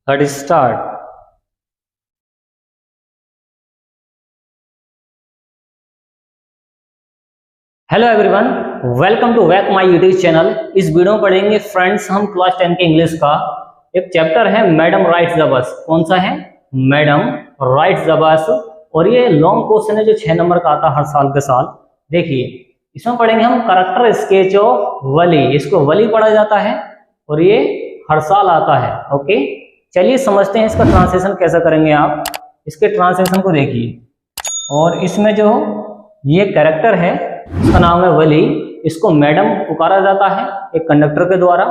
Let's start. Hello everyone, welcome to back my YouTube channel. इस video में पढ़ेंगे friends हम क्लास 10 के इंग्लिश का एक चैप्टर है मैडम राइट्स द बस। कौन सा है? Madam rights the bus. और ये लॉन्ग क्वेश्चन है जो 6 नंबर का आता है हर साल के साल। देखिए इसमें पढ़ेंगे हम करैक्टर स्केच ऑफ वली। इसको वली पढ़ा जाता है और ये हर साल आता है। ओके, चलिए समझते हैं इसका ट्रांसलेशन कैसा करेंगे आप। इसके ट्रांसलेशन को देखिए। और इसमें जो ये कैरेक्टर है इसका नाम है वली। इसको मैडम पुकारा जाता है एक कंडक्टर के द्वारा।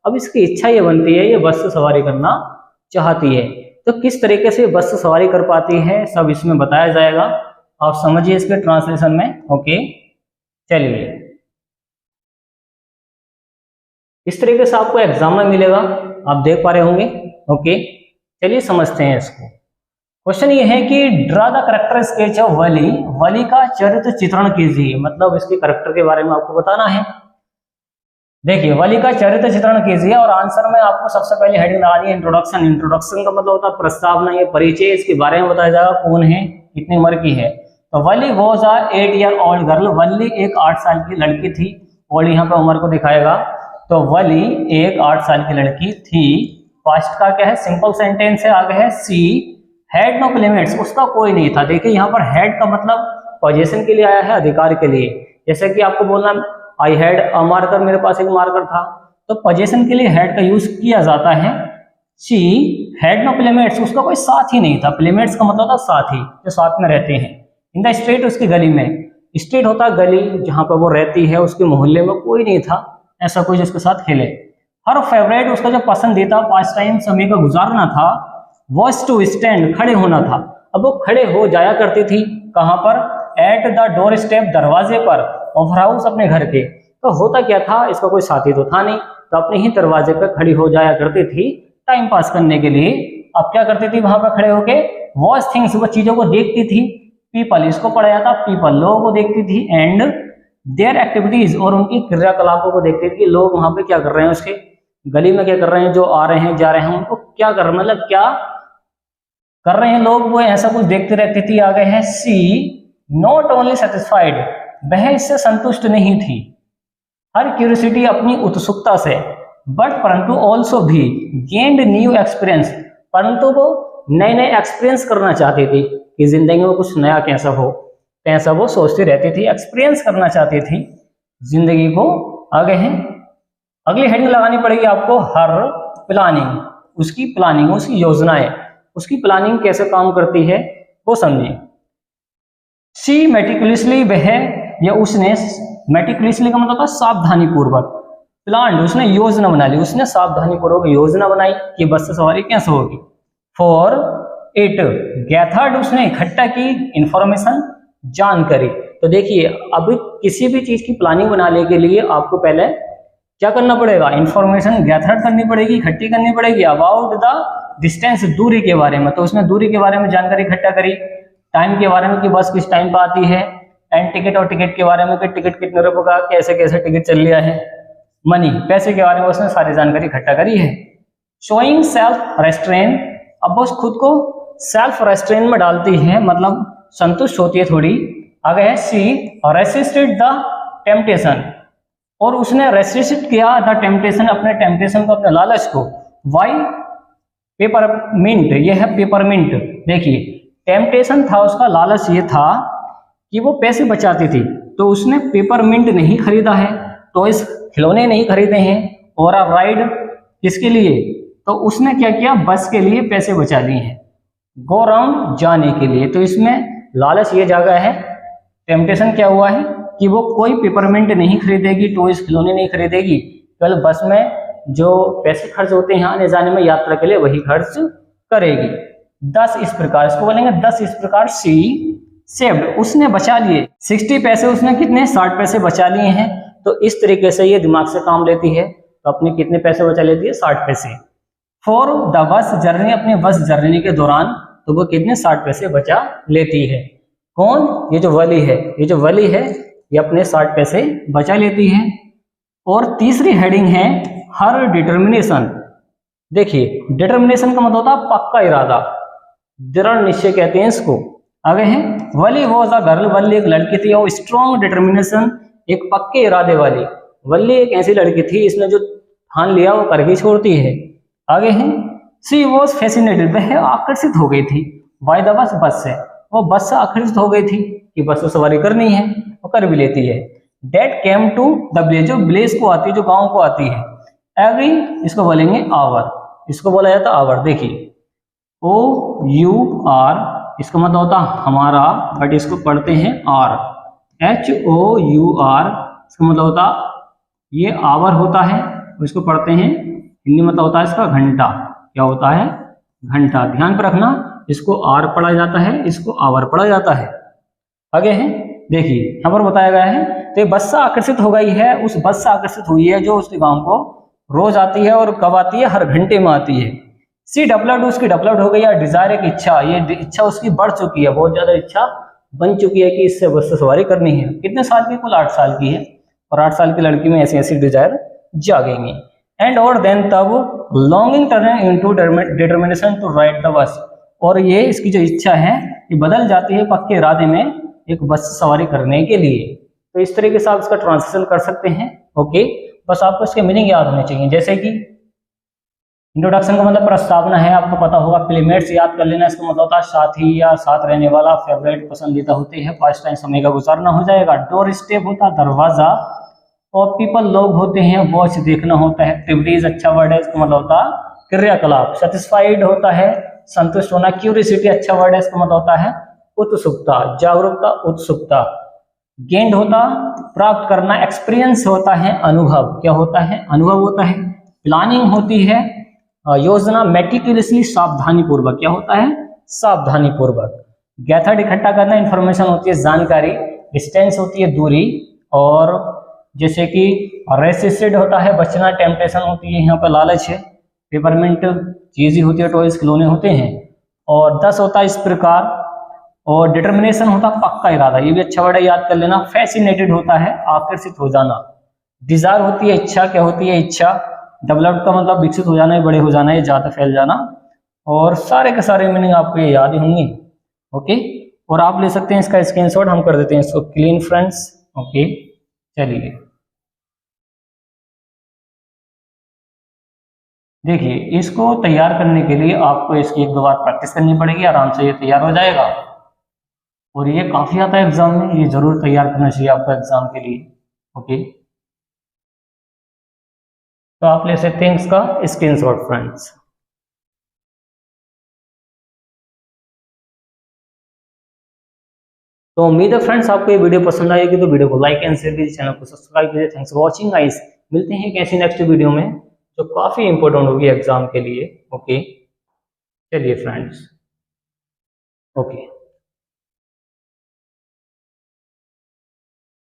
अब इसकी इच्छा ये बनती है, ये बस से सवारी करना चाहती है। तो किस तरीके से बस से सवारी कर पाती है सब इसमें बताया जाएगा। आप समझिए इसके ट्रांसलेशन में। ओके, चलिए इस तरीके से आपको एग्जाम में मिलेगा, आप देख पा रहे होंगे। ओके, चलिए समझते हैं इसको। क्वेश्चन ये है कि draw the character sketch of Valli. Valli का चरित्र चित्रण कीजिए, मतलब इसके कैरेक्टर के बारे में आपको बताना है। देखिए वली का चरित्र चित्रण कीजिए और आंसर में आपको सबसे पहले हेडिंग लगानी है इंट्रोडक्शन। इंट्रोडक्शन का मतलब होता है प्रस्तावना, ये परिचय, इसके बारे में बताया जाएगा कौन है, कितनी उम्र की है। तो Valli was a 8 year old girl. Valli एक 8 साल की लड़की थी। और यहाँ पे उम्र को दिखाएगा। तो वली एक 8 साल की लड़की थी। फर्स्ट का क्या है? सिंपल सेंटेंस है। आगे है सी हैड नो प्लेमेट्स, उसका कोई नहीं था। देखिए यहाँ पर हैड का मतलब पोजीशन के लिए आया है, अधिकार के लिए। जैसे कि आपको बोलना आई हैड अ मार्कर, मेरे पास एक मार्कर था। तो पोजीशन के लिए हैड का यूज किया जाता है। शी हैड नो प्लेमेट्स, उसका कोई साथी नहीं था। प्लेमेट्स का मतलब था साथी, जो साथ में रहते हैं। इन द स्ट्रीट, उसकी गली में। स्ट्रीट होता है गली जहाँ पर वो रहती है। उसके मोहल्ले में कोई नहीं था ऐसा कोई जिसके साथ खेले। हर फेवरेट, उसका जो पसंदीदा पास टाइम समय का गुजारना था, वॉज टू स्टैंड, खड़े होना था। अब वो खड़े हो जाया करती थी कहाँ पर? एट द डोर स्टेप, दरवाजे पर, ऑफ हाउस, अपने घर के। तो होता क्या था, इसका कोई साथी तो था नहीं, तो अपने ही दरवाजे पर खड़ी हो जाया करती थी टाइम पास करने के लिए। अब क्या करती थी वहां पर खड़े होके? वॉच थिंग्स, वो चीजों को देखती थी। पीपल, इसको पढ़ाया था पीपल, लोगों को देखती थी। एंड देयर एक्टिविटीज, और उनकी क्रियाकलापों को देखती थी कि लोग वहां पे क्या कर रहे हैं, उसके गली में क्या कर रहे हैं, जो आ रहे हैं जा रहे हैं उनको क्या कर, मतलब क्या कर रहे हैं लोग, वो ऐसा कुछ देखते रहती थी। आगे है सी नॉट ओनली सेटिस्फाइड, वह इससे संतुष्ट नहीं थी। हर क्यूरियोसिटी, अपनी उत्सुकता से, बट परंतु ऑल्सो भी गेन्ड न्यू एक्सपीरियंस, परंतु वो नए नए एक्सपीरियंस करना चाहती थी कि जिंदगी में कुछ नया कैसा हो, कैसा वो सोचती रहती थी, एक्सपीरियंस करना चाहती थी जिंदगी को। आगे है अगली हेडिंग लगानी पड़ेगी आपको, हर प्लानिंग, उसकी प्लानिंग, उसकी योजनाएं, उसकी प्लानिंग कैसे काम करती है वो समझिए। सी मेटिकुलसली, वह या उसने, मेटिकुलसली का मतलब सावधानी पूर्वक, प्लान, उसने योजना बना ली, उसने सावधानी पूर्वक योजना बनाई कि बस से सवारी कैसे होगी। फॉर इट गैथर्ड, उसने इकट्ठा की, इंफॉर्मेशन, जानकारी। तो देखिए अब किसी भी चीज की प्लानिंग बनाने के लिए आपको पहले क्या करना पड़ेगा? इंफॉर्मेशन गैथर करनी पड़ेगी, इकट्ठी करनी पड़ेगी। अबाउट द डिस्टेंस, दूरी के बारे में। तो उसने दूरी के बारे में जानकारी इकट्ठा करी। टाइम के बारे में कि बस किस टाइम पर आती है। एंड टिकट, और टिकट के बारे में कि टिकट कितने रुपए का, कैसे कैसे टिकट चल रहा है। मनी, पैसे के बारे में उसने सारी जानकारी इकट्ठा करी है। शोइंग सेल्फ रेस्ट्रेन, अब वो खुद को सेल्फ रेस्ट्रेन में डालती है, मतलब संतुष्ट होती है थोड़ी। आगे है सी रेसिस्टेड द टेम्पटेशन, और उसने रेसिस्ट किया द टेम्पटेशन, अपने टेम्पटेशन को, अपने लालच को। वाई पेपरमिंट, ये है पेपरमिंट। देखिए टेम्पटेशन था उसका, लालच ये था कि वो पैसे बचाती थी। तो उसने पेपरमिंट नहीं खरीदा है, तो इस खिलौने नहीं खरीदे हैं। और राइड किसके लिए? तो उसने क्या किया? बस के लिए पैसे बचा लिए हैं, गो राउंड, जाने के लिए। तो इसमें लालच ये जागा है। टेम्पटेशन क्या हुआ है कि वो कोई पेपरमिंट नहीं खरीदेगी, टॉयज, खिलौने नहीं खरीदेगी, केवल बस में जो पैसे खर्च होते हैं आने जाने में, यात्रा के लिए, वही खर्च करेगी। 10 इस प्रकार, इसको बोलेंगे 10 इस प्रकार सी सेव्ड, उसने बचा लिए 60 पैसे। उसने कितने? 60 पैसे बचा लिए हैं। तो इस तरीके से ये दिमाग से काम लेती है। तो अपने कितने पैसे बचा लेती है? 60 पैसे। फॉर द बस जर्नी, अपने बस जर्नी के दौरान, तो वो कितने? 60 पैसे बचा लेती है। कौन? ये जो वली है, ये जो वली है ये अपने 60 पैसे बचा लेती है। और तीसरी हेडिंग है हर डिटर्मिनेशन, देखिए डिटर्मिनेशन का मतलब होता है पक्का इरादा, दृढ़ निश्चय कहते हैं इसको। आगे है वली वॉज अ गर्ल, वली एक लड़की थी और स्ट्रॉन्ग डिटर्मिनेशन, एक पक्के इरादे वाली। वली एक ऐसी लड़की थी इसने जो ठान लिया वो करके छोड़ती है। आगे है शी वॉज फैसिनेटेड, वह आकर्षित हो गई थी, बाय द बस, बस से, वो बस से आकर्षित हो गई थी कि बस से सवारी करनी है, वो कर भी लेती है। That came to the village, जो विलेज को आती है, जो गांव को आती है। एवरी, इसको बोलेंगे आवर, इसको बोला जाता है आवर। देखिए ओ यू आर, इसका मतलब होता है हमारा, बट इसको पढ़ते हैं R, H O U R, इसका मतलब होता ये आवर होता है, इसको पढ़ते हैं हिंदी मतलब होता है इसका घंटा। क्या होता है? घंटा। ध्यान पर रखना, इसको आर पढ़ा जाता है, इसको आवर पढ़ा जाता है। आगे है देखिए यहाँ पर बताया गया है, तो ये बस से आकर्षित हो गई है, उस बस से आकर्षित हुई है जो उसके गांव को रोज आती है, और कब आती है? हर घंटे में आती है। सी डेवलप्ड, उसकी डेवलप्ड हो गई है, डिजायर एक इच्छा, ये इच्छा उसकी बढ़ चुकी है, बहुत ज्यादा इच्छा बन चुकी है कि इससे बस से सवारी करनी है। कितने साल की? कुल 8 साल की है, और 8 साल की लड़की में ऐसी ऐसी डिजायर जागेंगी। एंड और देन तब longing turn into determination to ride the bus, और ये इसकी जो इच्छा है ये बदल जाती है पक्के इरादे में एक बस से सवारी करने के लिए। तो इस तरीके से आप इसका ट्रांसलेशन कर सकते हैं। ओके, बस आपको इसके मीनिंग याद होने चाहिए। जैसे कि इंट्रोडक्शन का मतलब प्रस्तावना है, आपको पता होगा। प्लेमेट्स याद कर लेना, इसका मतलब होता है साथी या साथ रहने वाला, फेवरेट पसंदीदा होते हैं, पास्ट टाइम समय का गुजारना हो जाएगा। डोर स्टेप होता है दरवाजा, और पीपल लोग होते हैं, वॉच देखना होता है। एक्टिविटीज अच्छा वर्ड है, इसका मतलब होता है क्रियाकलाप। सेटिस्फाइड होता है संतुष्ट होना। क्यूरियोसिटी अच्छा वर्ड है, इसका मतलब होता है उत्सुकता, जागरूकता, उत्सुकता। गेंड होता प्राप्त करना। एक्सपीरियंस होता है अनुभव। क्या होता है? अनुभव होता है। प्लानिंग होती है योजना। मेटिकुलसली सावधानी पूर्वक। क्या होता है? सावधानी पूर्वक। गैथर्ड इकट्ठा करना। इंफॉर्मेशन होती है जानकारी। डिस्टेंस होती है दूरी। और जैसे कि रेसिस्टेड होता है बचना। टेम्पटेशन होती है यहाँ पर लालच है। पेपरमिंट चीजें होती है, टॉयज खिलौने होते हैं। और 10 होता है इस प्रकार। और डिटर्मिनेशन होता है पक्का इरादा, ये भी अच्छा वर्ड है, याद कर लेना। फैसिनेटेड होता है आकर्षित हो जाना। डिजायर होती है इच्छा। क्या होती है? इच्छा। डेवलप्ड का मतलब विकसित हो जाना, बड़े हो जाना, ये ज्यादा फैल जाना। और सारे के सारे मीनिंग आपको ये याद ही होंगे। ओके, और आप ले सकते हैं इसका स्क्रीनशॉट, हम कर देते हैं इसको क्लीन फ्रेंड्स। ओके, चलिए देखिए, इसको तैयार करने के लिए आपको इसकी 1-2 बार प्रैक्टिस करनी पड़ेगी, आराम से ये तैयार हो जाएगा। और ये काफी आता है एग्जाम में, ये जरूर तैयार करना चाहिए आपको एग्जाम के लिए। ओके, तो आप ले सकते हैं इसका स्क्रीनशॉट फ्रेंड्स। तो उम्मीद है फ्रेंड्स आपको ये वीडियो पसंद आएगी, तो वीडियो को लाइक एंड शेयर कीजिए, चैनल को सब्सक्राइब कीजिए। Thanks for watching guys. मिलते हैं कैसी नेक्स्ट वीडियो में जो काफी इंपॉर्टेंट होगी एग्जाम के लिए। ओके, चलिए फ्रेंड्स, ओके।